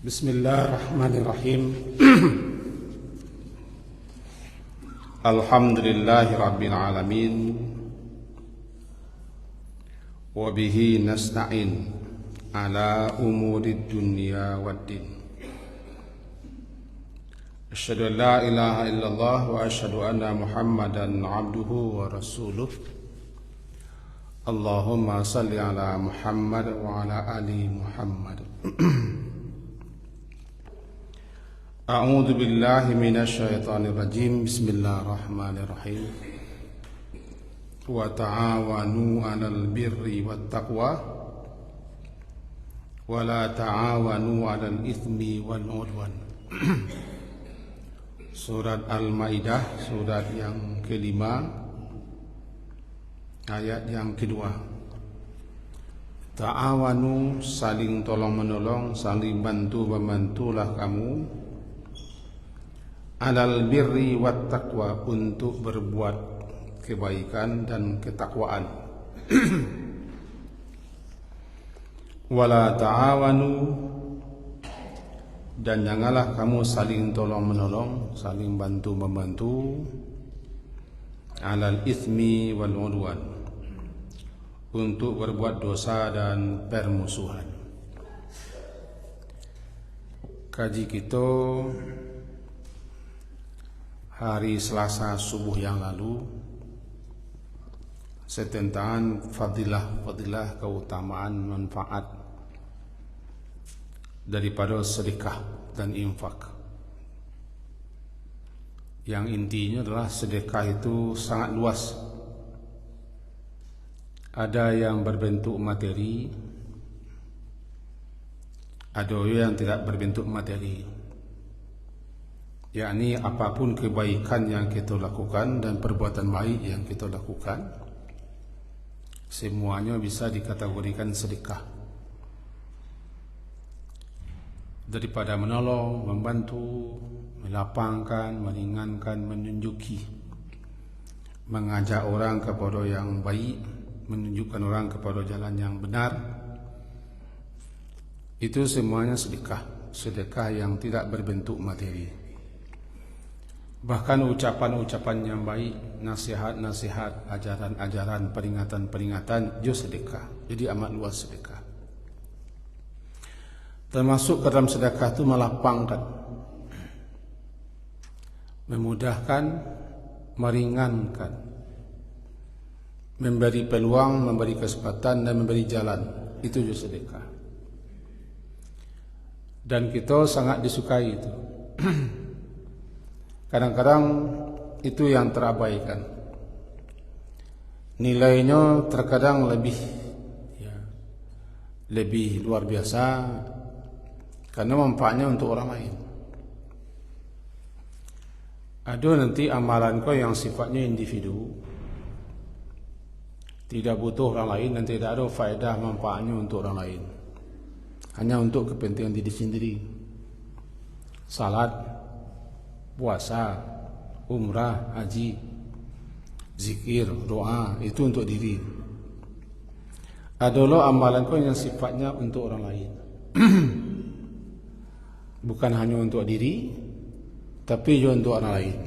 Bismillahirrahmanirrahim. Alhamdulillahi rabbil alamin. Wa bihi nasta'in ala umurid dunya waddin. Asyhadu an la ilaha illallah wa asyhadu anna Muhammadan abduhu wa rasuluh. Allahumma salli ala Muhammad wa ala ali Muhammad. A'udzu billahi minasy syaithanir rajim. Bismillahirrahmanirrahim. Wa ta'awanu 'alal birri wat taqwa wa la ta'awanu 'alal itsmi wal 'udwan. Surat Al-Maidah, surat yang kelima, ayat yang kedua. Ta'awanu, saling tolong menolong, saling bantu membantulah kamu, alal birri wat taqwa, untuk berbuat kebaikan dan ketakwaan. Wala ta'awanu, dan janganlah kamu saling tolong menolong, saling bantu membantu, alal itsmi wal 'udwan, untuk berbuat dosa dan permusuhan. Kaji kita hari Selasa subuh yang lalu tentang fadilah keutamaan manfaat daripada sedekah dan infak. Yang intinya adalah sedekah itu sangat luas. Ada yang berbentuk materi, ada yang tidak berbentuk materi. Yakni apapun kebaikan yang kita lakukan dan perbuatan baik yang kita lakukan, semuanya bisa dikategorikan sedekah. Daripada menolong, membantu, melapangkan, meringankan, menunjuki, mengajak orang kepada yang baik, menunjukkan orang kepada jalan yang benar, itu semuanya sedekah. Sedekah yang tidak berbentuk materi. Bahkan ucapan-ucapan yang baik, nasihat-nasihat, ajaran-ajaran, peringatan-peringatan, juga sedekah. Jadi amat luas sedekah. Termasuk ke dalam sedekah itu melapangkan, memudahkan, meringankan, memberi peluang, memberi kesempatan, dan memberi jalan. Itu juga sedekah. Dan kita sangat disukai itu. Kadang-kadang itu yang terabaikan. Nilainya terkadang lebih luar biasa karena manfaatnya untuk orang lain. Ada nanti amalan kau yang sifatnya individu, tidak butuh orang lain dan tidak ada faedah manfaatnya untuk orang lain, hanya untuk kepentingan diri sendiri. Salat, puasa, umrah, haji, zikir, doa, itu untuk diri. Adalah amalan kau yang sifatnya untuk orang lain. Bukan hanya untuk diri, tapi juga untuk orang lain.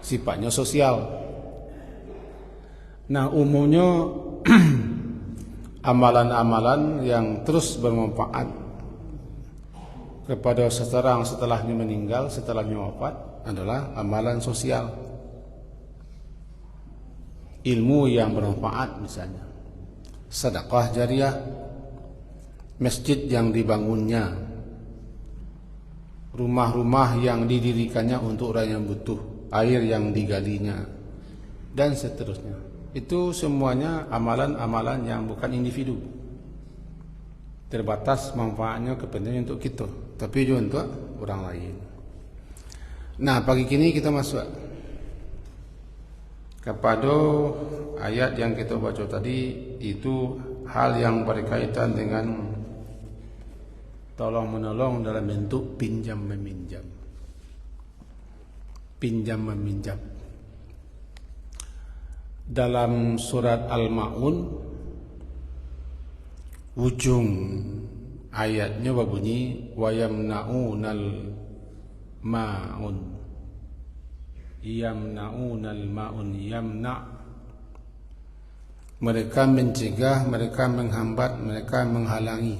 Sifatnya sosial. Nah, umumnya amalan-amalan yang terus bermanfaat kepada seseorang setelahnya meninggal, setelahnya wafat, adalah amalan sosial. Ilmu yang bermanfaat misalnya, sedekah jariah, masjid yang dibangunnya, rumah-rumah yang didirikannya untuk orang yang butuh, air yang digalinya, dan seterusnya. Itu semuanya amalan-amalan yang bukan individu. Terbatas manfaatnya, kepentingan untuk kita, tapi juga untuk orang lain. Nah, pagi kini kita masuk kepada ayat yang kita baca tadi. Itu hal yang berkaitan dengan tolong menolong dalam bentuk pinjam meminjam. Pinjam meminjam. Dalam surat Al-Ma'un, ujung ayatnya berbunyi wa yamna'unal ma'un. Yamna'unal ma'un, yamna' mereka mencegah, mereka menghambat, mereka menghalangi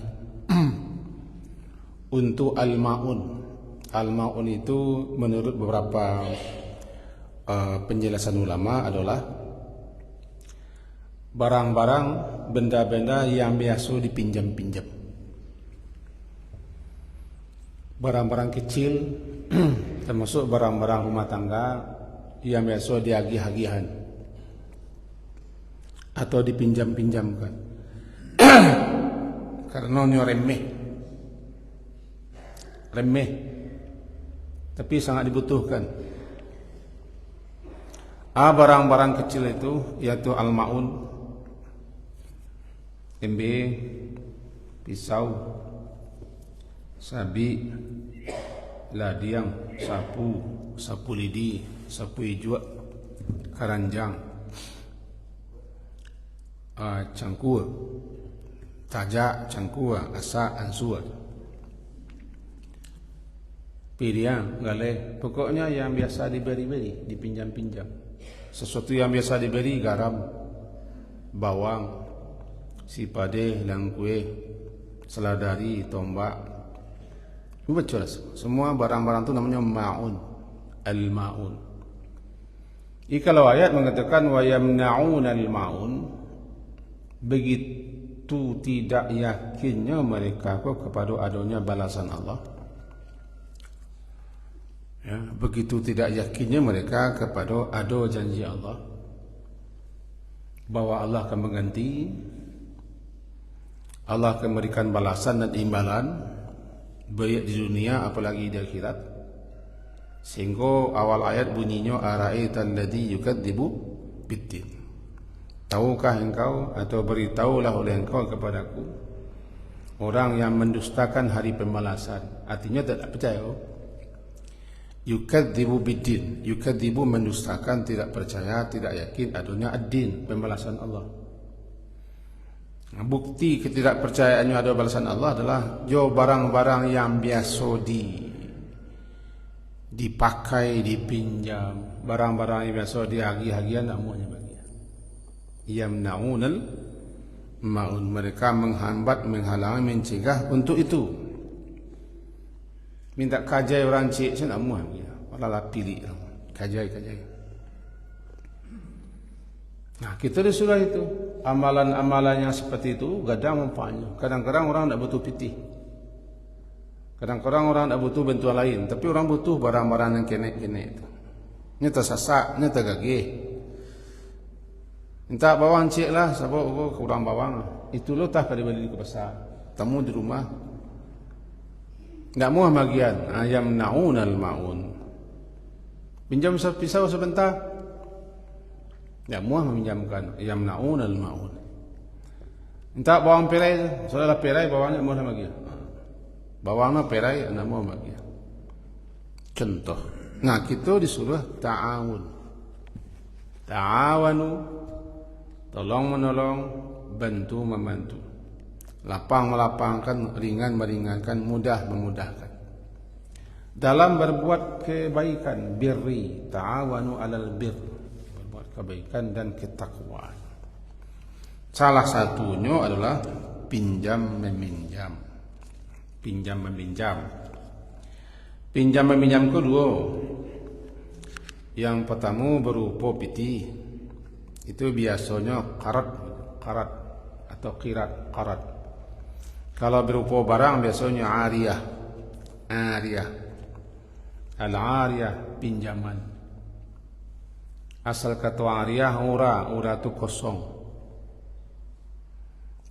untuk al-ma'un. Al-ma'un itu menurut beberapa penjelasan ulama adalah barang-barang, benda-benda yang biasa dipinjam-pinjam. Barang-barang kecil termasuk barang-barang rumah tangga yang biasa diagih-agihan atau dipinjam-pinjamkan karena ini remeh tapi sangat dibutuhkan. Barang-barang kecil itu yaitu al-ma'un, embe, pisau, sabi, ladiang, sapu lidi, sapu hijau, karanjang, cangkul, tajak, cangkul, asa, ansur, piriang, galeh. Pokoknya yang biasa diberi-beri, dipinjam-pinjam. Sesuatu yang biasa diberi, garam, bawang, sipade, langkue, seladari, tombak. Betul, semua barang-barang itu namanya ma'un, al-ma'un. Kalau ayat mengatakan wa yamna'unal ma'un, begitu tidak yakinnya mereka kepada adanya balasan Allah. Ya, begitu tidak yakinnya mereka kepada ada janji Allah bahwa Allah akan mengganti, Allah akan memberikan balasan dan imbalan baik di dunia apalagi di akhirat. Sehingga awal ayat bunyinya ara'aital ladzi yukadzibu biddin. Tahukah engkau atau beritahulah oleh engkau kepadaku orang yang mendustakan hari pembalasan. Artinya tidak percaya. Yukadzibu biddin, yukadzibu mendustakan, tidak percaya, tidak yakin adanya ad-din, pembalasan Allah. Bukti ketidakpercayaannya ada balasan Allah adalah jo barang-barang yang biasa dipakai, dipinjam, barang-barang yang biasa diagih-agihan, tak maunya bagi. Yamna'unal ma'un, mereka menghambat, menghalangi, mencegah untuk itu. Minta kajai orang cik, saya tak mahu lagi. Walau pilih kajai. Nah, kita disuruh itu. Amalan-amalan yang seperti itu gadang manfaatnya. Kadang-kadang orang tak butuh pitih. Kadang-kadang orang tak butuh bantuan lain, tapi orang butuh barang-barang yang kenek-kenek itu. Ini tersasak, ini tergagih. Minta bawang cik lah, sebab kurang bawang. Itu lo tak kada beli ke pasar. Temu di rumah. Tak muah bagian. Yamna'unal ma'un. Pinjam pisau sebentar. Tak muah meminjamkan. Yamna'unal ma'un. Minta bawang perai. Soalnya perai bawangnya muah bagian. Bawangnya perai tak muah bagian. Contoh. Nah, kita disuruh ta'awun. Ta'awanu. Tolong menolong, bantu membantu. Lapang melapangkan, ringan meringankan, mudah memudahkan. Dalam berbuat kebaikan, birri, ta'awanu 'alal birr, berbuat kebaikan dan ketakwaan. Salah satunya adalah pinjam meminjam. Pinjam meminjam. Pinjam meminjam kedua. Yang pertama berupa piti. Itu biasanya karat atau karat. Kalau berupa barang biasanya ariyah. Al-ariyah pinjaman. Asal kata ariyah ura itu kosong.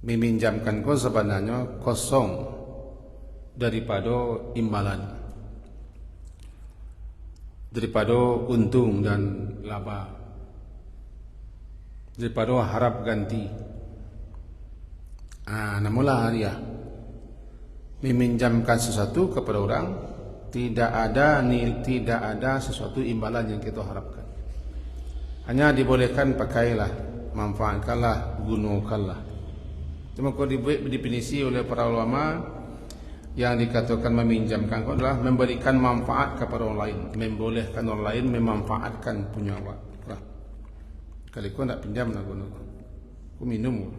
Meminjamkan kau sebenarnya kosong daripada imbalan, daripada untung dan laba, daripada harap ganti. Namulah ariyah, meminjamkan sesuatu kepada orang, tidak ada sesuatu imbalan yang kita harapkan. Hanya dibolehkan pakailah, manfaatkanlah, gunakanlah. Cuma kalau definisi oleh para ulama, yang dikatakan meminjamkan kau adalah memberikan manfaat kepada orang lain, membolehkan orang lain memanfaatkan punya awak. Lah, kalau kau nak pinjam nak kau minum.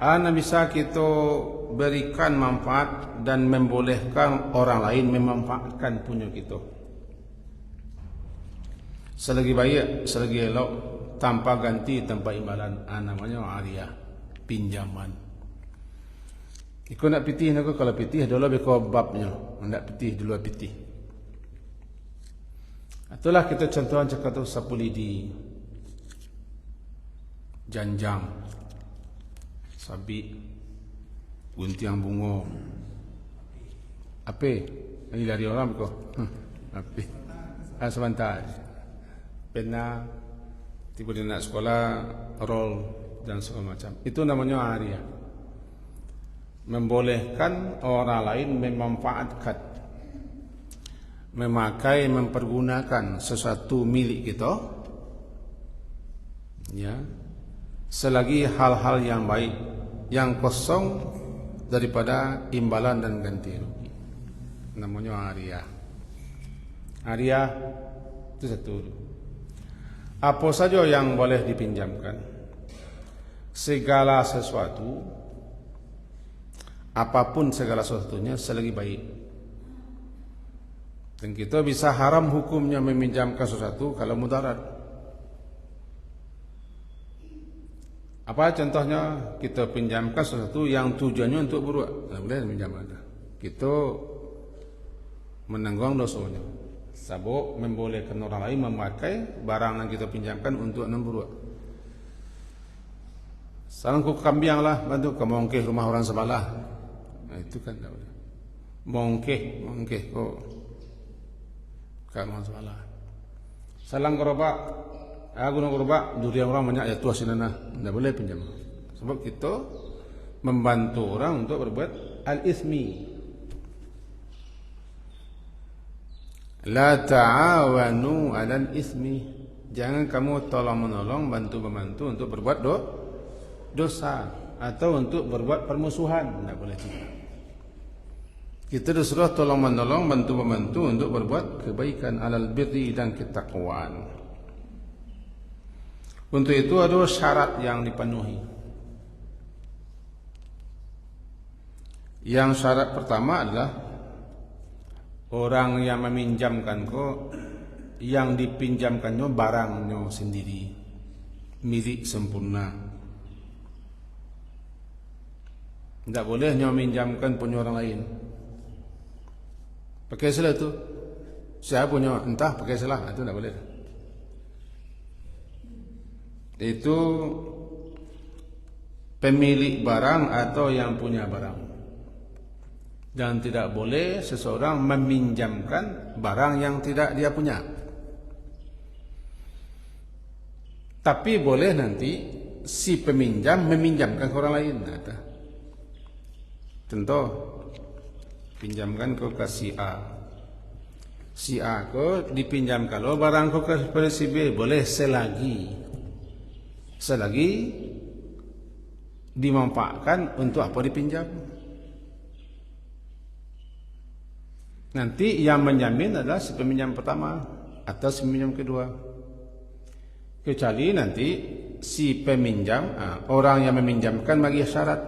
Ana bisa kita berikan manfaat dan membolehkan orang lain memanfaatkan punya kita. Selagi baik, selagi elok, tanpa ganti, tanpa imbalan, namanya ariyah, pinjaman. Ikut nak pitih nak kalau pitih dulu beko babnya, nak pitih dulu pitih. Itulah kita contohan cakap tu sapu lidi, janjang, sabit, guntiang bunga, apa? Ini dari orang beko, apa? Sebentar. Pena, tiba dia nak sekolah, roll dan segala macam. Itu namanya ariyah. Membolehkan orang lain memanfaatkan, memakai, mempergunakan sesuatu milik kita, ya, selagi hal-hal yang baik, yang kosong daripada imbalan dan ganti rugi. Namanya ariyah. Ariyah itu satu. Apa saja yang boleh dipinjamkan, segala sesuatu, apapun segala sesuatunya selagi baik. Dan kita bisa haram hukumnya meminjamkan sesuatu kalau mudarat. Apa contohnya? Kita pinjamkan sesuatu yang tujuannya untuk berbuat, tidak boleh pinjamkan. Kita menanggung dosanya. Sabuk membolehkan orang lain memakai barang yang kita pinjamkan untuk membuat. Salam ku kambing lah, bantu ke mongkeh rumah orang sebelah. Nah, itu kan tak boleh. Mongkeh kok ke rumah sebelah. Salam gerobak, guna gerobak, durian orang banyak ya tuas sinana, tak boleh pinjam. Sebab kita membantu orang untuk berbuat al-ismi. La ta'awanu 'alal ismi. Jangan kamu tolong-menolong, bantu-membantu untuk berbuat dosa atau untuk berbuat permusuhan, tidak boleh juga. Kita disuruh tolong-menolong, bantu-membantu untuk berbuat kebaikan, 'alal birri dan ketakwaan. Untuk itu ada syarat yang dipenuhi. Yang syarat pertama adalah orang yang meminjamkan kau, yang dipinjamkannya barangnya sendiri, milik sempurna. Tidak boleh meminjamkan punya orang lain. Pakai salah tu, saya punya entah pakai salah, itu tidak boleh. Itu pemilik barang atau yang punya barang. Dan tidak boleh seseorang meminjamkan barang yang tidak dia punya. Tapi boleh nanti si peminjam meminjamkan ke orang lain. Tentu pinjamkan ke si A. Si A ke dipinjamkan lo barang ke si B, boleh selagi dimanfaatkan untuk apa dipinjam. Nanti yang menjamin adalah si peminjam pertama atau si peminjam kedua. Kecuali nanti si peminjam, orang yang meminjamkan bagi syarat.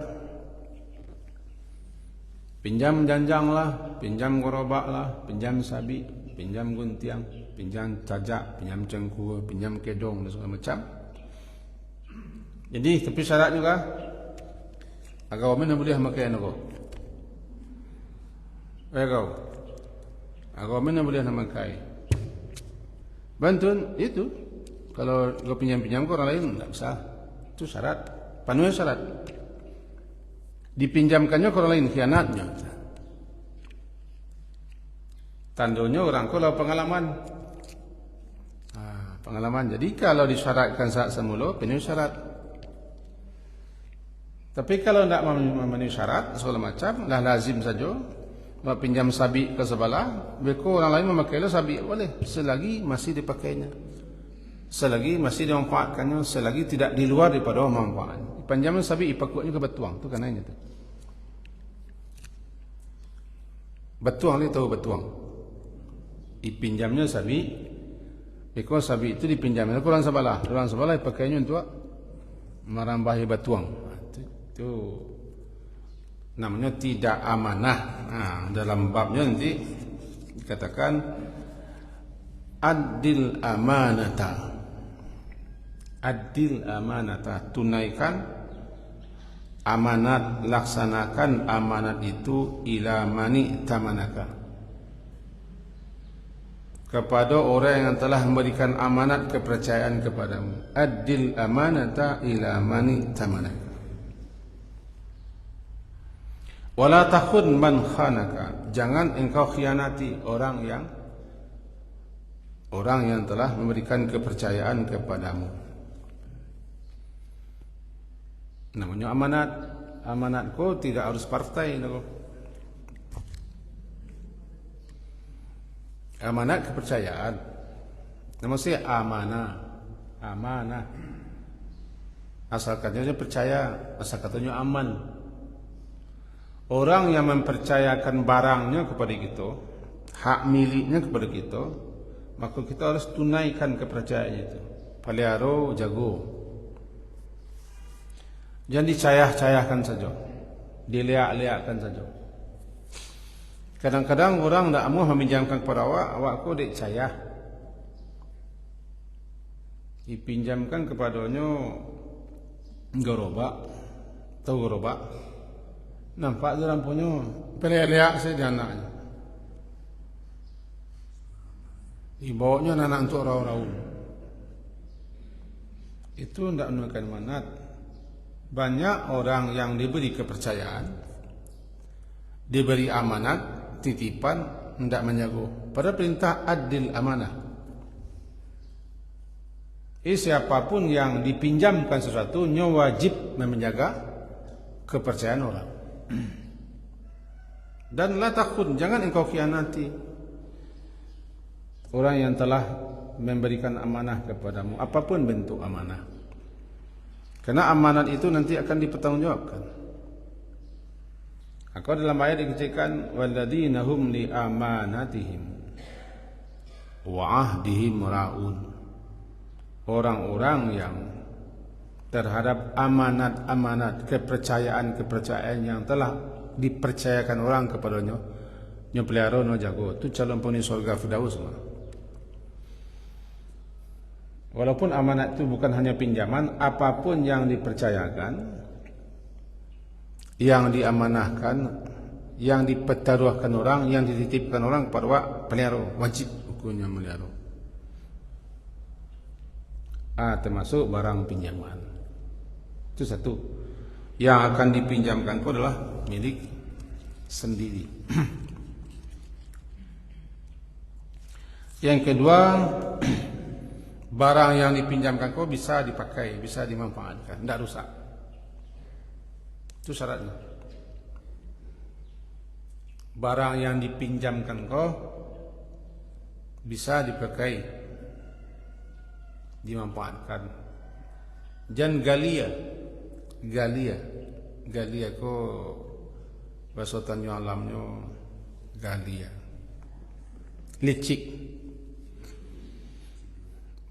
Pinjam janjang lah, pinjam gerobak lah, pinjam sabit, pinjam guntiang, pinjam tajak, pinjam cengkuh, pinjam kedong dan segala macam. Jadi tapi syarat juga agak mana boleh memakai nak kau. Kau agama mana boleh nak makai. Bantuan itu kalau kau pinjam ke orang lain tak usah. Itu syarat, penuhi syarat. Dipinjamkannya ke orang lain khianatnya. Tandanya orang kalau pengalaman. Pengalaman. Jadi kalau disyaratkan saat semula penuhi syarat. Tapi kalau tidak memenuhi syarat segala macam, dah lazim saja. Pinjam sabit ke sebelah, beko orang lain memakailah sabit boleh selagi masih dipakainya, selagi masih dimanfaatkannya, selagi tidak di luar daripada manfaat. Pinjaman sabit ipakutnya ke betuang tu kan hanya tu. Betuang ni tahu betuang. Dipinjamnya sabi. Because sabi itu dipinjamnya kurang sebelah pakainya untuk merambahi betuang. Itu namanya tidak amanah. Dalam babnya nanti dikatakan adil amanata. Adil amanata, tunaikan amanat, laksanakan amanat itu ila mani tamanaka, kepada orang yang telah memberikan amanat kepercayaan kepadamu. Adil amanata ila mani tamanaka. Wala takhun man khanaka, jangan engkau khianati orang yang telah memberikan kepercayaan kepadamu. Namanya amanat. Amanatku tidak harus partai. Amanat kepercayaan. Namanya amanah. Asal katanya percaya, asal katanya aman. Orang yang mempercayakan barangnya kepada kita, hak miliknya kepada kita, maka kita harus tunaikan kepercayaannya itu. Pelihara, jago. Jangan dicayah-cayahkan saja, diliak-liakkan saja. Kadang-kadang orang tak mau meminjamkan kepada awakku dicayah. Dipinjamkan kepadanya gerobak, tahu gerobak? Nampak tu lampunya, peliak-liak saja anaknya. Dibawanya anak untuk raun-raun. Itu tidak menunjukkan manat. Banyak orang yang diberi kepercayaan, diberi amanat, titipan, tidak menjaga. Pada perintah adil amanah. Siapapun yang dipinjamkan sesuatu, wajib menjaga kepercayaan orang. Dan la takhun, jangan engkau khianati orang yang telah memberikan amanah kepadamu, apapun bentuk amanah. Karena amanat itu nanti akan dipertanggungjawabkan. Maka dalam ayat dikatakan walladzina hum li amanatihim wa ahdihim raun. Orang-orang yang terhadap amanat-amanat, kepercayaan-kepercayaan yang telah dipercayakan orang kepadanya, nyepelihara no jago, itu calon penghuni surga Firdaus. Walaupun amanat itu bukan hanya pinjaman, apapun yang dipercayakan, yang diamanahkan, yang dipertaruhkan orang, yang dititipkan orang kepada pelihara, wajib hukumnya melihara. Termasuk barang pinjaman. Itu satu. Yang akan dipinjamkan itu adalah milik sendiri. Yang kedua, barang yang dipinjamkan kau bisa dipakai, bisa dimanfaatkan, tidak rusak. Itu syaratnya. Barang yang dipinjamkan kau bisa dipakai, dimanfaatkan. Jangan galia kau bahasa tanya alamnya galia, licik.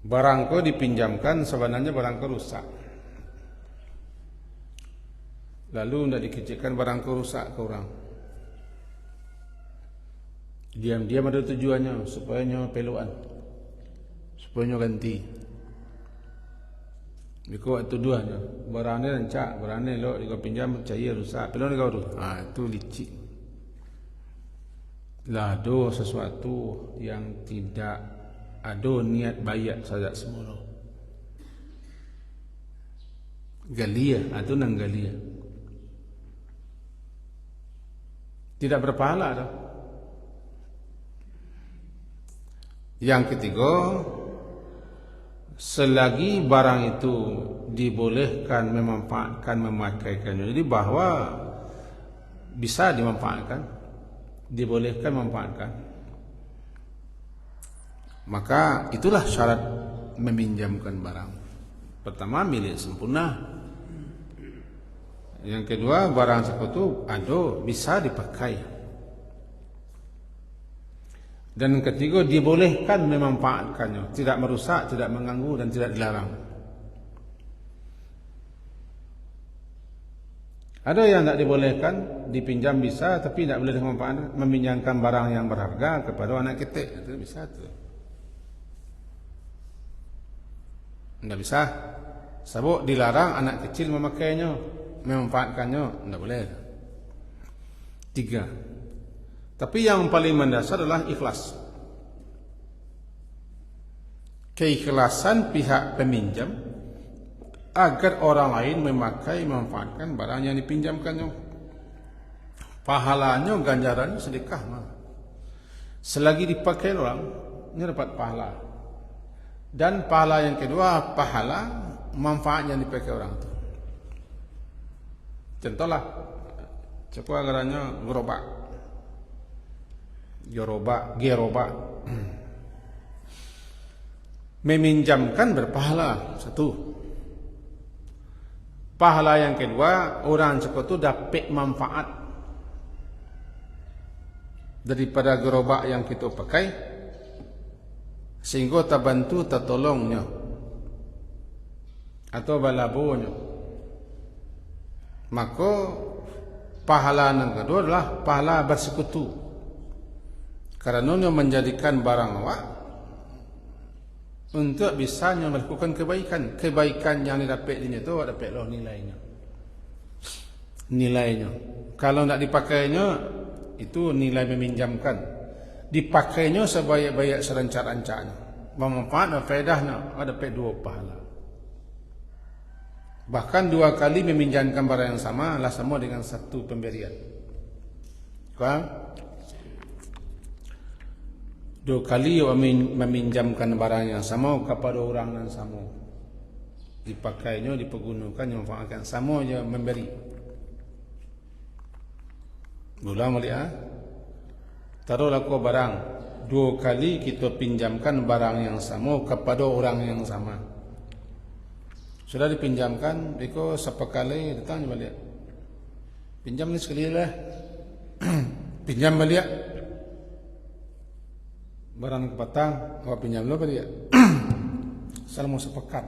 Barang kau dipinjamkan sebenarnya barang kau rusak. Lalu tidak dikecilkan barang kau rusak ke orang. Diam-diam ada tujuannya supaya nyawa peluan, supaya nyawa ganti. Biko tuduhannya barangnya rancak, barangnya lo dikau pinjam cair rusak, peluan kau tu. Itu licik. Lado sesuatu yang tidak ada niat bayar saja semula. Galia, itu nang galia. Tidak berpahala dah. Yang ketiga, selagi barang itu dibolehkan memanfaatkan, memakaikannya, jadi bahwa bisa dimanfaatkan, dibolehkan memanfaatkan, maka itulah syarat meminjamkan barang. Pertama, milik sempurna. Yang kedua, barang itu ada bisa dipakai. Dan ketiga, dibolehkan memanfaatkannya, tidak merusak, tidak mengganggu dan tidak dilarang. Ada yang tidak dibolehkan, dipinjam bisa, tapi tidak boleh memanfaatkan, meminjamkan barang yang berharga kepada anak ketik, itu bisa tu. Tidak bisa. Sebab dilarang anak kecil memakainya, memanfaatkannya, tidak boleh. 3. Tapi yang paling mendasar adalah ikhlas. Keikhlasan pihak peminjam agar orang lain memakai, memanfaatkan barang yang dipinjamkannya. Pahalanya, ganjarannya sedekah. Selagi dipakai orang, ini dapat pahala. Dan pahala yang kedua, pahala manfaat yang dipakai orang itu. Contohlah, coba agaranya gerobak. Meminjamkan berpahala, satu. Pahala yang kedua, orang itu dapat manfaat daripada gerobak yang kita pakai, sehingga terbantu, tertolongnya atau balabonya. Maka pahala yang kedua adalah pahala bersekutu, karena dia menjadikan barang awak untuk bisa melakukan kebaikan yang didapat di itu, dapatlah nilainya. Kalau tidak dipakainya, itu nilai meminjamkan. Dipakainya sebaik-baik serancar-rancarnya, bermanfaat dan faedahnya, dapat 2 pahala. Bahkan 2 kali meminjamkan barang yang sama adalah sama dengan 1 pemberian. Faham? 2 kali meminjamkan barang yang sama kepada orang yang sama, dipakainya, dipergunakan, memanfaatkan, sama je memberi. Ulang balik taruhlah kau barang 2 kali kita pinjamkan barang yang sama kepada orang yang sama. Sudah dipinjamkan, beko sepekali datang balik. Pinjam ni sekali lah. Pinjam balik. Barang kepatang, awak pinjam lo balik. Salah mau sepekan.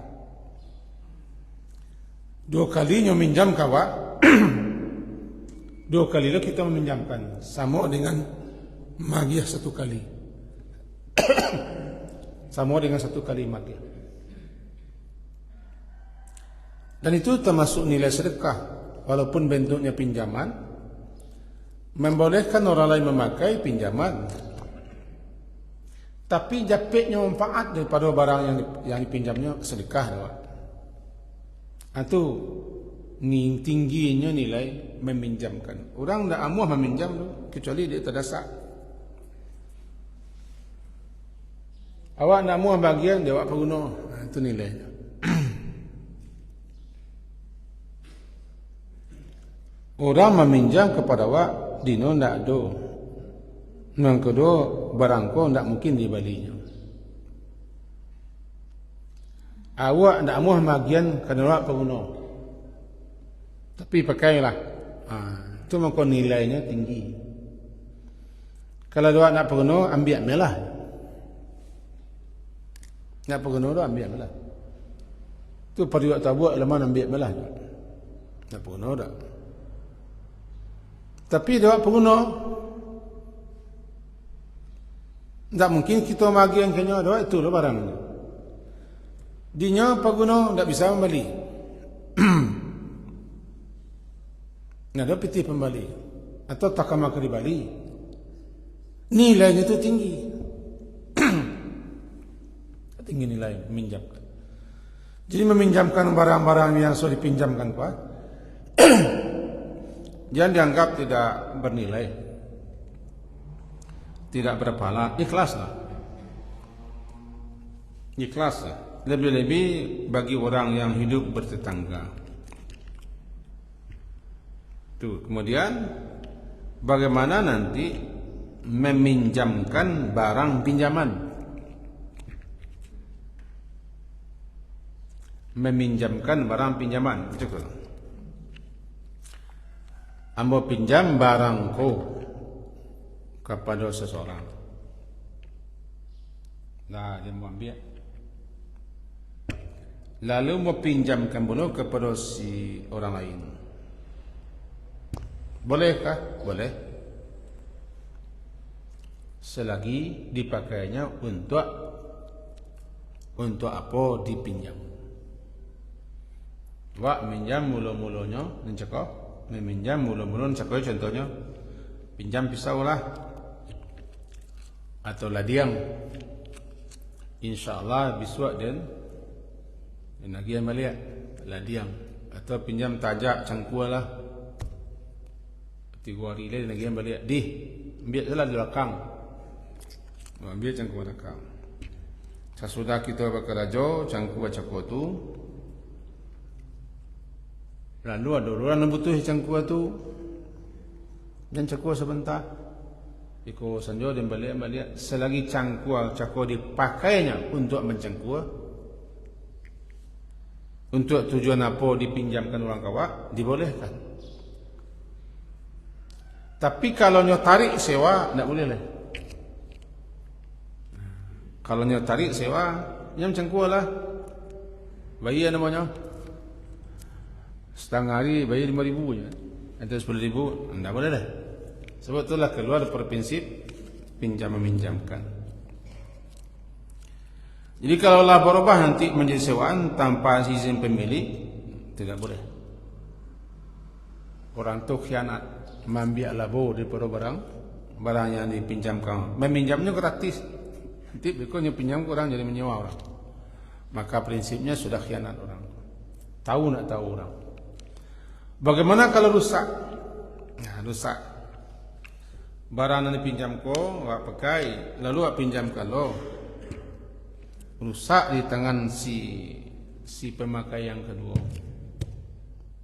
2 kalinya minjam kawa. 2 kali lah kita meminjamkan, sama dengan magiah 1 kali. Sama dengan 1 kali magiah. Dan itu termasuk nilai sedekah, walaupun bentuknya pinjaman, membolehkan orang lain memakai pinjaman, tapi dapatnya manfaat daripada barang yang dipinjamnya sedekah. Itu tingginya nilai meminjamkan. Orang tidak amuh meminjam kecuali dia terdesak. Awak nak muah bagian, dia awak perguna. Itu nilainya. Orang meminjam kepada awak, dino tidak ada. Yang kedua, barang kau tidak mungkin dibalinya. Awak tidak muah bagian kerana awak perguna. Tapi pakailah. Itu maka nilainya tinggi. Kalau awak nak perguna, ambil melah. Nak perguna tu ambil melah. Tu periuk tabuak lama ambil melah. Nak perguna dah. Tapi dia perguna, tak mungkin kita bagi yang kena dia itu lah barang. Dinya perguna tak bisa kembali. Nah, dia piti kembali atau tak makan di Bali. Nilainya itu tinggi. Tinggi nilai meminjamkan. Jadi meminjamkan barang-barang yang sudah dipinjamkan kuat, jangan dianggap tidak bernilai, tidak berpahala. Ikhlaslah. Lebih-lebih bagi orang yang hidup bertetangga. Tuh, kemudian bagaimana nanti meminjamkan barang pinjaman? Meminjamkan barang pinjaman. Cukup. Ambo pinjam barangku kepada seseorang. Nah, dia mau ambil. Lalu mau pinjamkan bonus kepada si orang lain. Bolehkah? Boleh. Selagi dipakainya untuk apa dipinjam. Wak minjam mula-mulanya mencekok, meminjam mula-mulanya mencekok, contohnya pinjam pisau lah atau ladiang. InsyaAllah biswa dan nagian balik ladiang atau pinjam tajak cangkua lah 3 hari lagi nagian balik ambil salah di belakang, ambil cangkua belakang. Sesudah kita berkerajo cangkua cangkua tu, lalu ada orang yang butuh cangkua tu dan cangkua sebentar iko sanjo dan balik selagi cangkua dipakainya untuk mencangkua untuk tujuan apa dipinjamkan orang kawak dibolehkan. Tapi kalau nyo tarik sewa tidak boleh lah. Kalau nyo tarik sewa yang cangkua lah bayar namanya setengah hari bayar 5,000 je atau 10,000 tidak boleh lah. Sebab itulah keluar dari prinsip pinjam meminjamkan. Jadi kalau lah berubah nanti menjadi sewaan tanpa izin pemilik tidak boleh. Orang tu khianat, mengambil labo daripada barang yang dipinjamkan. Meminjamnya gratis. Nanti berikutnya pinjam orang jadi menyewa orang. Maka prinsipnya sudah khianat orang. Tahu nak tahu orang. Bagaimana kalau rusak? Nah, rusak. Barang yang dipinjam ko, wak pakai, lalu wak pinjamkan lo, rusak di tangan si pemakai yang kedua,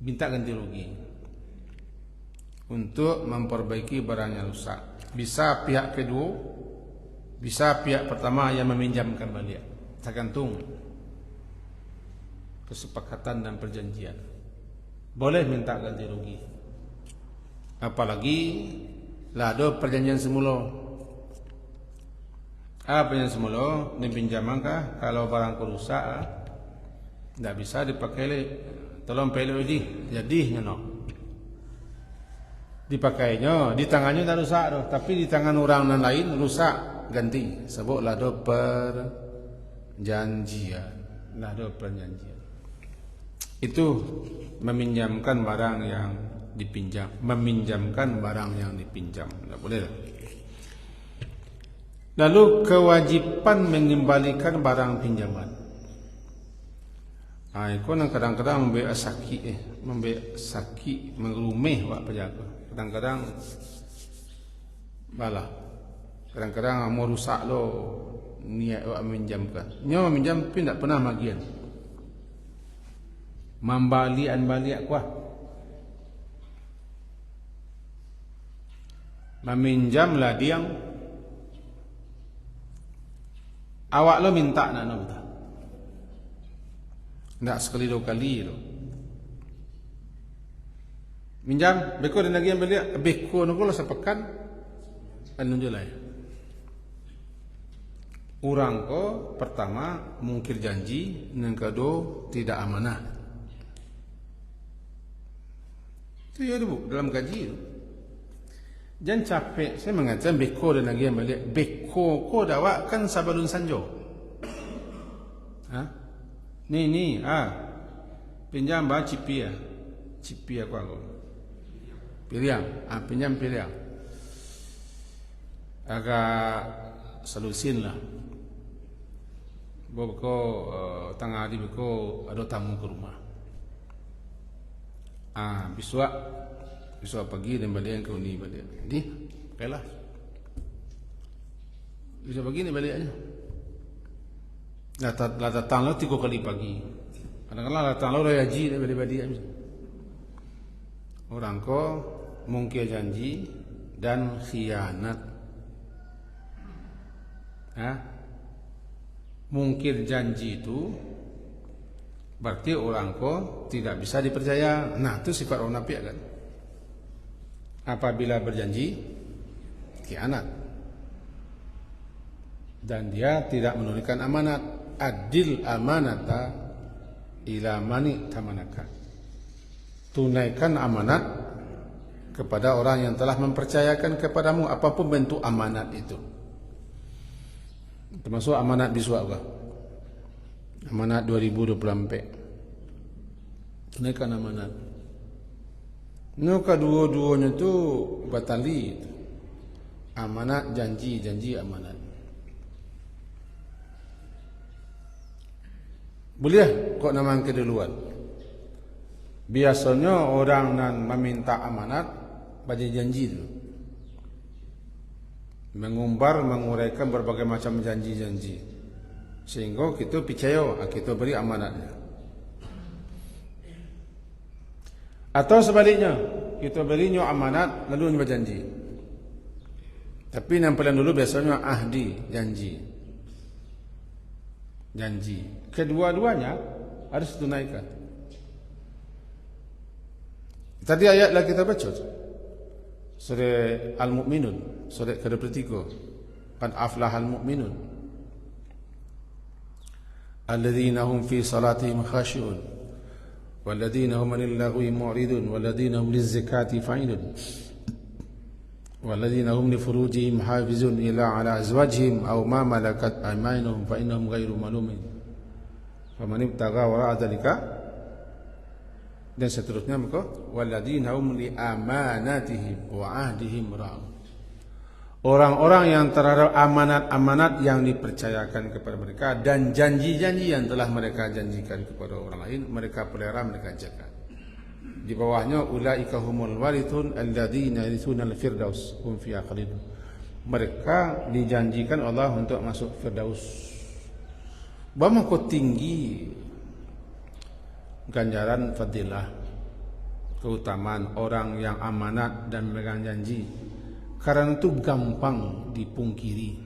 minta ganti rugi untuk memperbaiki barang yang rusak. Bisa pihak kedua, bisa pihak pertama yang meminjamkan balik, tergantung kesepakatan dan perjanjian. Boleh minta ganti rugi, apalagi lah ada perjanjian semula. Perjanjian semula dipinjam kah kalau barang rusak tidak bisa dipakai lagi. Tolong pelek jadi no. Dipakainya di tangannya dah rusak dah, tapi di tangan orang lain rusak ganti. Sebablah ada perjanjian. Lah ada perjanjian. Itu meminjamkan barang yang dipinjam, meminjamkan barang yang dipinjam, tidak boleh. Lalu kewajipan mengembalikan barang pinjaman. Itu kadang-kadang memberi sakit, merumeh wak penjaga. Kadang-kadang balah. Kadang-kadang mau rusak lo niat wak meminjamkan. Nyo meminjam tapi tidak pernah magian. Membalian kuah. Meminjam ladiang awak lo minta nak betul. Tidak sekali 2 kali lo. Minjam beko dan lagi yang balik beko nunggu lo sepekan anunjulai. Orang ko pertama mungkir janji, yang kedua tidak amanah. Itu ya bu dalam gaji itu. Jangan capek. Saya mengatakan beko dan lagi yang balik. Beko ko dawak kan sabalun sanjo. Ni. Pinjam bah cipi ya. Cipi aku. Piliang. Pinjam piliang. Agak selusin lah. Beko tengah hari beko ada tamu ke rumah. Besok pagi dan balik ke uni balik. Ni, kailah. Besok pagi ni balik aja. Lah datang lah 3 kali pagi. Kadang-kadang datang lah dah haji dan balik aja. Orang ko mungkir janji dan khianat. Mungkir janji itu berarti orang ko tidak bisa dipercaya. Nah, itu sifat orang munafik kan. Apabila berjanji khianat. dan dia tidak menunaikan amanat. Adil amanata ila mani tamanaka. Tunaikan amanat kepada orang yang telah mempercayakan kepadamu apapun bentuk amanat itu. Termasuk amanat biswa juga. Amanat 2024. Tunaikan amanat. Kedua-duanya itu batali. Amanat, janji amanat. Boleh kok nama keduluan. Biasanya orang nan meminta amanat bagi janji dulu. Mengumbar, menguraikan berbagai macam janji-janji. Sehingga kita percaya, kita beri amanatnya. Atau sebaliknya, kita berinya amanat lalu berjanji. Tapi nampilan dulu biasanya ahdi, janji. Kedua-duanya harus ditunaikan. Tadi ayatlah kita baca surah Al-Mu'minun, surah ke-23. Qad aflahal mu'minun alladzina hum fi salatihim khashi'un walladzina hum 'anil lagwi mu'ridun walladzina hum liz-zakati fa'ilun walladzina hum li furujihim hafizun illa 'ala azwajihim aw ma malakat aymanuhum fa innahum ghairu malumin faman ibtagha wara'a dzalika dan seterusnya. Maka walladzina hum li amanatihim wa 'ahdihim ra'un. Orang-orang yang terhadap amanat-amanat yang dipercayakan kepada mereka dan janji-janji yang telah mereka janjikan kepada orang lain, mereka pelihara, mereka jaga. Di bawahnya ulaika humul warithun alladzina yarithuna al-firdaus hum fiha khalidun. Mereka dijanjikan Allah untuk masuk firdaus. Bagaimana kau tinggi ganjaran fadilah, keutamaan orang yang amanat dan memegang janji. Karena itu gampang dipungkiri.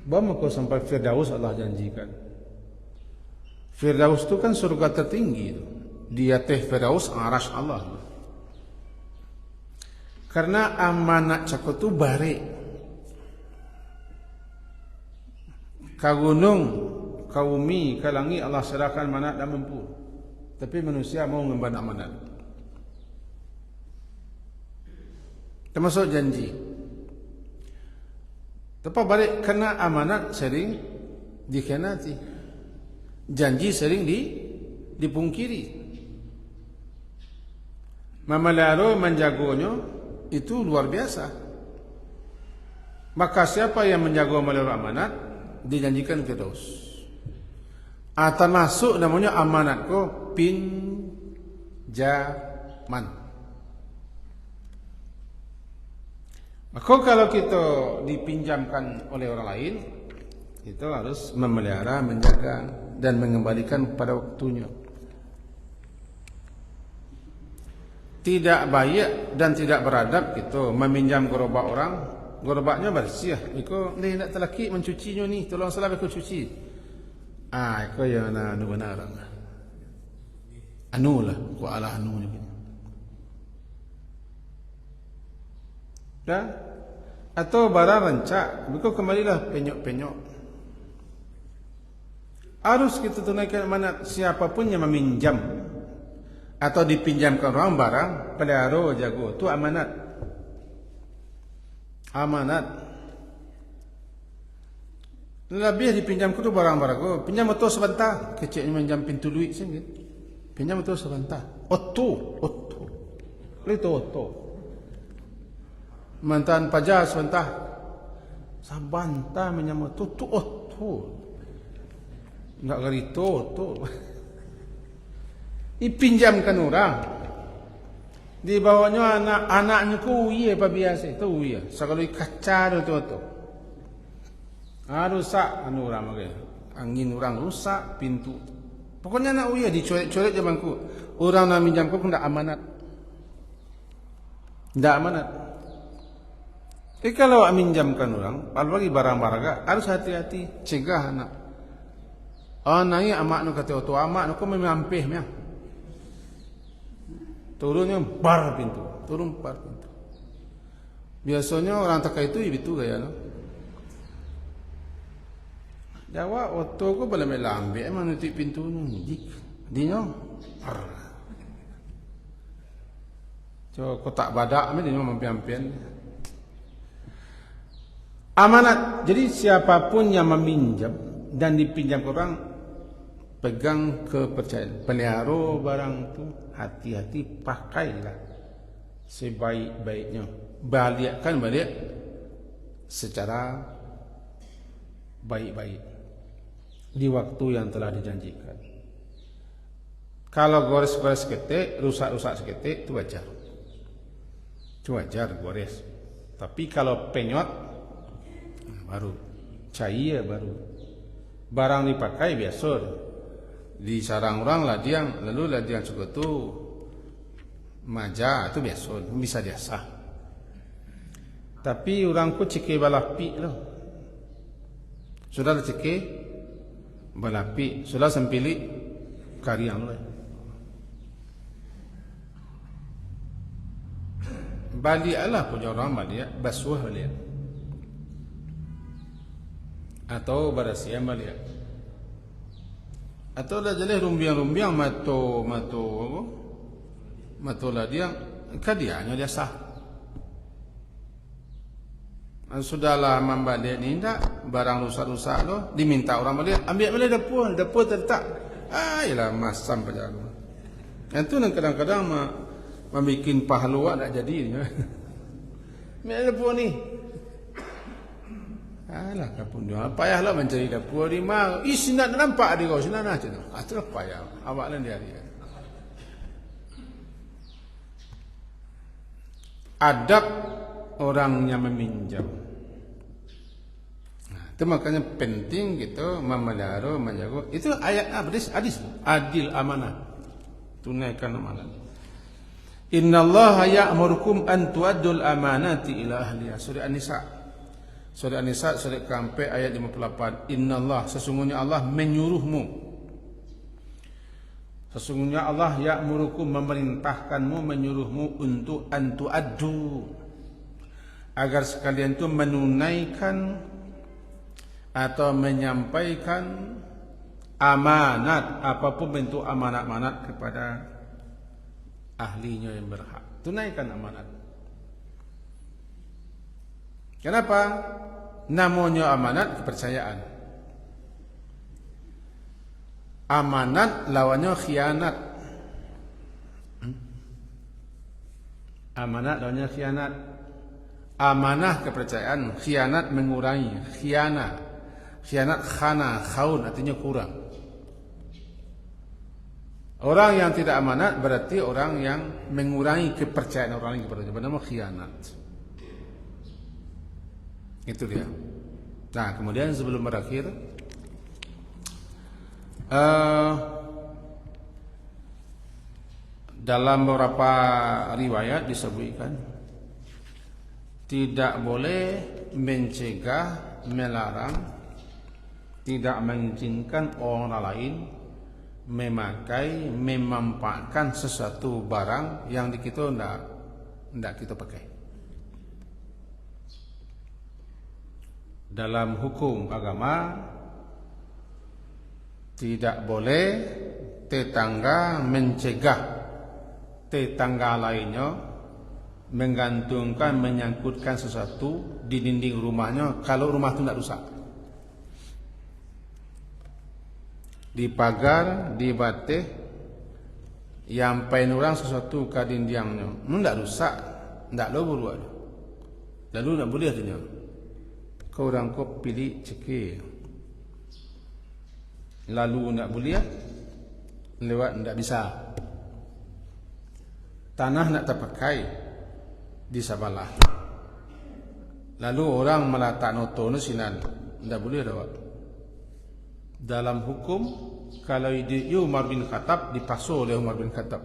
Bagaimana kau sampai firdaus Allah janjikan? Firdaus itu kan surga tertinggi itu. Di atas firdaus arash Allah. Karena amanat cakap itu barik. Ka gunung, ka bumi, ka langit Allah serahkan amanat dan mampu. Tapi manusia mau mengemban amanat. Termasuk janji. Tapi balik kena amanat sering dikhianati. Janji sering dipungkiri. Memelihara menjaganya itu luar biasa. Maka siapa yang menjaga memelihara amanat dijanjikan firdaus. Termasuk namanya amanat ko pinjaman. Maka kalau kita dipinjamkan oleh orang lain, kita harus memelihara, menjaga dan mengembalikan pada waktunya. Tidak baik dan tidak beradab kita meminjam gerobak orang, gerobaknya bersih. Iko ni nak telaki mencucinya ni, tolong salah aku cuci. Iko yang anu benar. Anu lah, ku alah anu ni. Dah? Atau barang rancak, bukan kembalilah penyok-penyok. Harus kita tunaikan amanat siapapun yang meminjam atau dipinjamkan orang barang, pelihara jago, itu amanat. Amanat. Lebih dipinjamkan itu barang-barang, pinjam motor sebentar, kecilnya pinjam pintu duit sini. Pinjam motor sebentar. Oto. Itu oto. Mantan pajak sebentar. Sabantah menyamut tu enggak gerito tu. Dipinjamkan orang. Di bawahnya anak-anaknya ku uye apa biasa itu uye. Sekali kaca tu. Rusak anu orang mage. Angin orang rusak pintu. Pokoknya anak uye dicoret-coret zamanku. Orang nak minjamku pun ndak amanat. Ndak amanat. Jadi kalau minjamkan orang, apalagi barang-barang, harus hati-hati, cegah anak. Anaknya amak nu kata tu amak nu kau memampih meh. Turunnya bar pintu, turun bar pintu. Biasanya orang tak itu gaya no. Jawab auto ko boleh melambi emang nutup pintu ni. Dinyo. So kotak badak ni dinyo mampian-mampian. Amanat. Jadi siapapun yang meminjam dan dipinjam orang, pegang kepercayaan. Pelihara barang tu, hati-hati pakailah sebaik-baiknya. Balikkan balik secara baik-baik di waktu yang telah dijanjikan. Kalau gores-gores seketik, rusak-rusak seketik, itu wajar. Itu wajar gores. Tapi kalau penyot, baru cair baru. Barang dipakai biasa. Di sarang orang ladiang, lalu ladiang juga tu maja, itu biasa, bisa diasah. Tapi orang ku cekik balapi lah. Sudah cekik balapi, sudah sempilik kariang lah. Baliklah punya orang balik, basuh balik. Atau berasihan balik. Atau dah jelas rumbiang-rumbiang mato lah dia kadianya dia sah. Sudahlah membalik ni tak barang rusak-rusak tu diminta orang balik, ambil balik dapur terletak. Ialah masam penjaga. Itu kadang-kadang membikin pahlawan tak jadi. Ambil dapur ni. Alah kapun dia. Payahlah mencari dapur di mana. Sinat nampak dia kau sinat nak tu. Itulah payah. Awak lah dia. Adab orang yang meminjam. Itu makanya penting kita memelihara, menjaga. Itu ayat hadis, adil amanah. Tunaikan amanah. Innallaha ya'murukum an tu'addul amanati ila ahliha. Surah An-Nisa. Surah An-Nisa surah ke-4 ayat 58. Innallah, sesungguhnya Allah menyuruhmu. Sesungguhnya Allah ya'murukum, memerintahkanmu, menyuruhmu untuk an tu'addu, agar sekalian itu menunaikan atau menyampaikan amanat, apapun bentuk amanat-amanat kepada ahlinya yang berhak. Tunaikan amanat. Kenapa? Namanya amanat kepercayaan. Amanat lawannya khianat. Amanat lawannya khianat. Amanah kepercayaan, khianat mengurangi. Khianat khana, khaun artinya kurang. Orang yang tidak amanat berarti orang yang mengurangi kepercayaan orang lain kepadanya. Bernama khianat. Itu dia. Nah, kemudian sebelum berakhir, dalam beberapa riwayat disebutkan tidak boleh mencegah, melarang, tidak mengizinkan orang lain memakai, memanfaatkan sesuatu barang yang kita tidak kita pakai. Dalam hukum agama tidak boleh tetangga mencegah tetangga lainnya menggantungkan, menyangkutkan sesuatu di dinding rumahnya kalau rumah itu tidak rusak. Di pagar, di batih, yang pain orang sesuatu ke dindingnya, tidak rusak, tidak lo buat. Lalu tidak boleh artinya. Kau orang kau pilih cekir. Lalu tidak boleh, lewat tidak bisa. Tanah nak terpakai di sebelah. Lalu orang meletak noto ni sinan, tidak boleh dah. Dalam hukum, kalau ide Umar bin Khattab dipasung oleh Umar bin Khattab.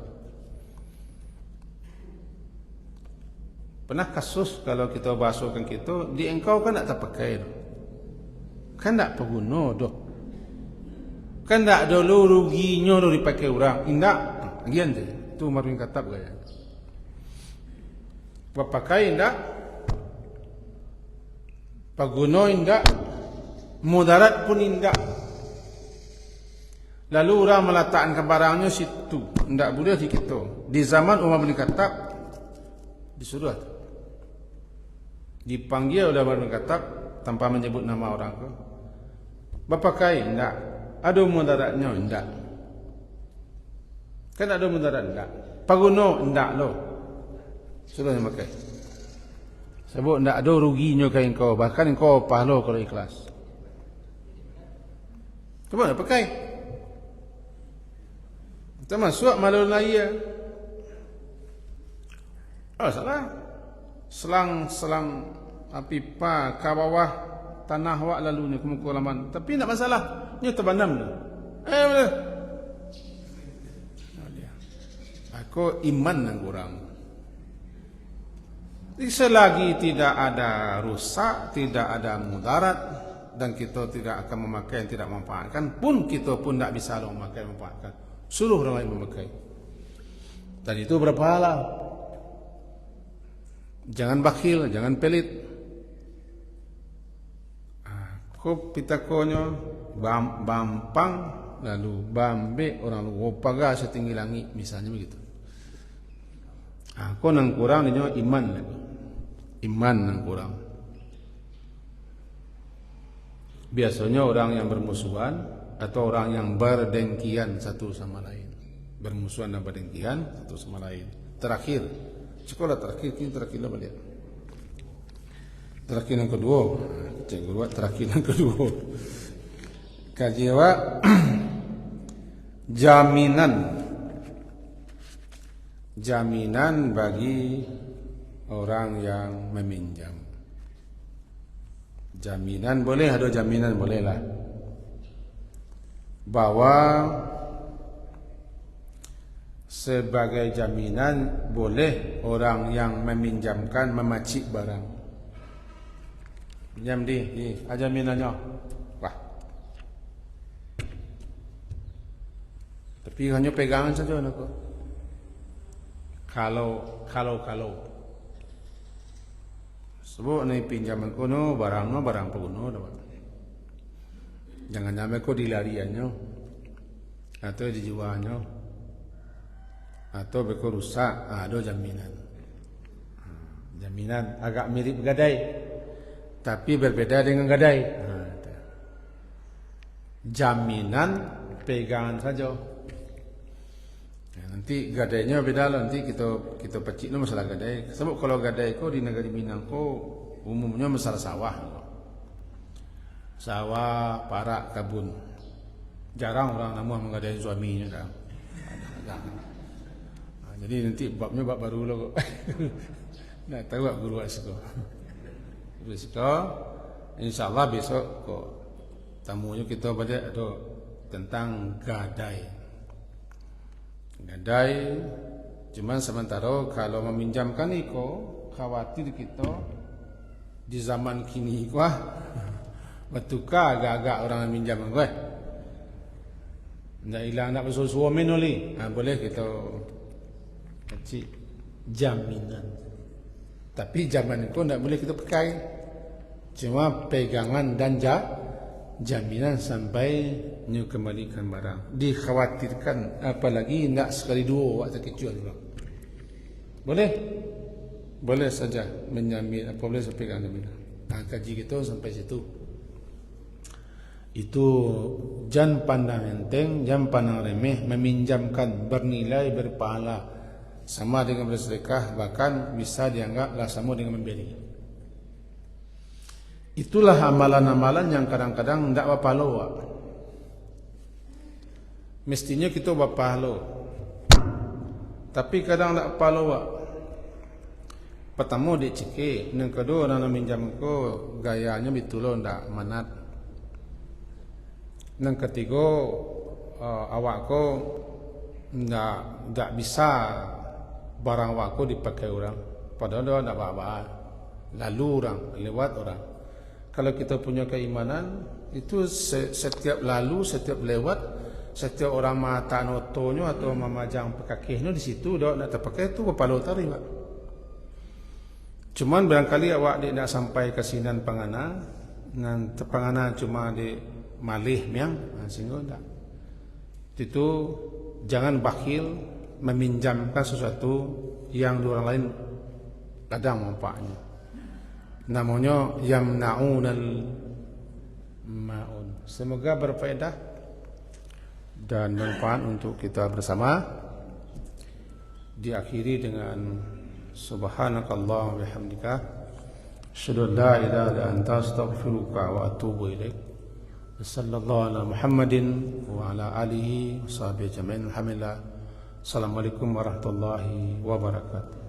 Pernah kasus kalau kita basuhkan kita, di engkau kan tak terpakai, kan tak perguna dah, kan tak ada ruginya dah dipakai orang, indak, gian je. Itu Umar bin Khattab gaya. Pakai indak, perguna indak, mudarat pun indak. Lalu orang meletakkan barangnya situ, tidak boleh di kita. Di zaman Umar bin Khattab disuruh, dipanggil oleh Umar bin Khattab tanpa menyebut nama orang ke. Berpakai tidak, ada mudaratnya tidak. Kan ada mudarat tidak. Paguno tidak lo, sudah yang pakai. Sebab tidak ada ruginya kain kau, bahkan kau pahala kalau ikhlas. Coba nak pakai. Termasuk malu laya. Oh salah. Selang pipa ke bawah tanah wak lalu ni ke laman. Tapi tak masalah. Ni terbanam ni. Boleh. Aku iman yang kurang. Selagi tidak ada rusak, tidak ada mudarat, dan kita tidak akan memakai, tidak memanfaatkan, pun kita pun tidak bisa memakai, memanfaatkan. Suruh orang lain memakai. Dan itu berpahala. Jangan bakhil, jangan pelit. Kau pitakonya bampang, lalu bambe orang lu paga setinggi langit, misalnya begitu. Kau nang kurang dia iman lagi. Iman nang kurang. Biasanya orang yang bermusuhan atau orang yang berdengkian satu sama lain, bermusuhan dan berdengkian satu sama lain. Terakhir, sekolah terakhir kita terakhir apa dia? Terakhir yang kedua, terakhir yang kedua. Kajiwa jaminan bagi orang yang meminjam. Jaminan boleh, ada jaminan bolehlah. Bahwa sebagai jaminan boleh orang yang meminjamkan memacik barang. Pinjam di jaminannya. Wah. Tapi hanya pegangan saja nak. Kalau sebab ni pinjaman kono barang peguno dapat. Jangan sampai kau dilariannya atau dijualnya atau berko rusak, ada jaminan. Jaminan agak mirip gadai tapi berbeda dengan gadai. Jaminan pegangan saja. Nanti gadainya beda lah, nanti kita pecik no masalah gadai. Sebab kalau gadai ko di negeri Minang ko umumnya masalah sawah. Sawah, parak, kabun. Jarang orang nama menggadai suaminya kan. Jadi nanti babnya bab baru lah kok. Nak tahu tak guru asiko. Besok insya-Allah besok kok tamunya kita pada ada tentang gadai. Gadai cuman sementara kalau meminjamkan iko khawatir kita di zaman kini wah betuka agak-agak orang yang minjam gue. Ndak hilang nak bersuami noli. Boleh kita kecil jaminan. Tapi zaman itu ndak boleh kita pakai. Cuma pegangan dan jaminan sampai nyu kembalikan barang. Dikhawatirkan apalagi ndak sekali dua waktu kecuali juga. Boleh? Boleh saja menjamin apa boleh pegang jaminan. Kaji kita sampai situ. Itu jangan pandang enteng, jangan pandang remeh, meminjamkan bernilai berpahala sama dengan bersedekah, bahkan bisa dianggaplah sama dengan memberi. Itulah amalan-amalan yang kadang-kadang tidak berpahala. Mestinya kita berpahala, tapi kadang tidak berpahala. Pertama dia cekik, yang kedua orang minjam ko gayanya betul tidak manat. Yang ketiga awak ko tidak bisa barang awak ko dipakai orang, padahal dia tidak apa-apa. Lalu orang lewat orang. Kalau kita punya keimanan itu setiap lalu, setiap lewat, setiap orang mata notonya atau memajang pekakihnya di situ dia nak terpakai itu berpahala tari pak. Cuman barangkali awak tidak sampai kesinan pangana, Ngan tepangana cuma di malih miang, sehingga enggak. Itu jangan bakhil meminjamkan sesuatu yang orang lain kadang manfaatnya. Namanya yamna'unal ma'un. Semoga berfaedah dan manfaat untuk kita bersama. Diakhiri dengan subhanakallah wa bihamdika asyhadu an la ilaha illa anta astaghfiruka wa atubu ilaik. Sallallahu ala Muhammadin wa ala alihi wa sahbihi ajma'in. Alhamdulillah. Assalamualaikum warahmatullahi wabarakatuh.